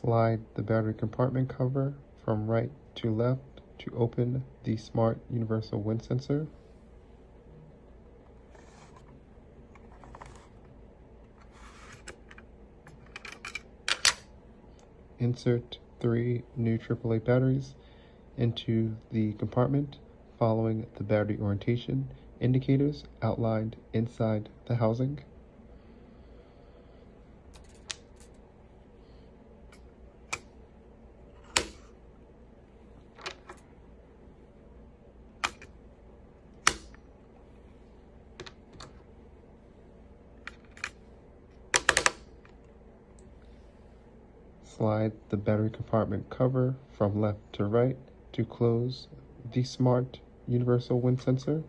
Slide the battery compartment cover from right to left to open the Smart Universal Wind Sensor. Insert 3 new AAA batteries into the compartment following the battery orientation indicators outlined inside the housing. Slide the battery compartment cover from left to right to close the Smart Universal Wind Sensor.